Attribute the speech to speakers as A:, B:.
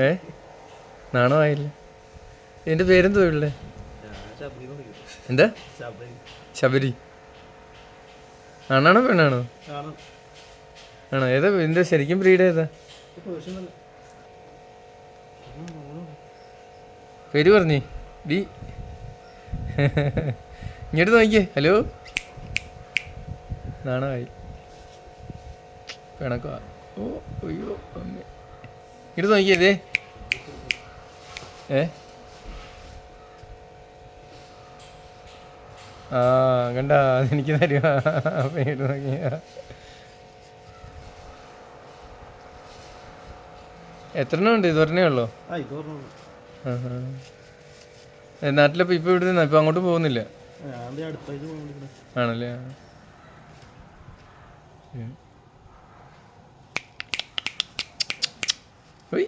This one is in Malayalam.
A: ഏ നാണോ ആയില്ല. എൻ്റെ പേരെന്തോ ഇവിടെ? എന്താ? ശബരി. ആണാണോ പെണ്ണാണോ? ആണോ? ഏതാ എൻ്റെ ശരിക്കും ബ്രീഡ് ഏതാ? പേര് പറഞ്ഞേ ഡി. ഇങ്ങോട്ട് നോക്കിയേ. ഹലോ. നാണമായി പിണക്കോ? ഓ അയ്യോ അമ്മ. ഇങ്ങോട്ട് നോക്കിയേ ഇതേ. ഏ ആ കണ്ട എനിക്ക് തരുക. അപ്പം ഇങ്ങോട്ട് നോക്കിയ എത്ര എണ്ണം ഉണ്ട്? ഇതൊരെണ്ണേ ഉള്ളോ? നാട്ടിലപ്പോൾ ഇപ്പോൾ ഇവിടെ നിന്നാ ഇപ്പം അങ്ങോട്ട് പോകുന്നില്ല ആണല്ലേ? പോയി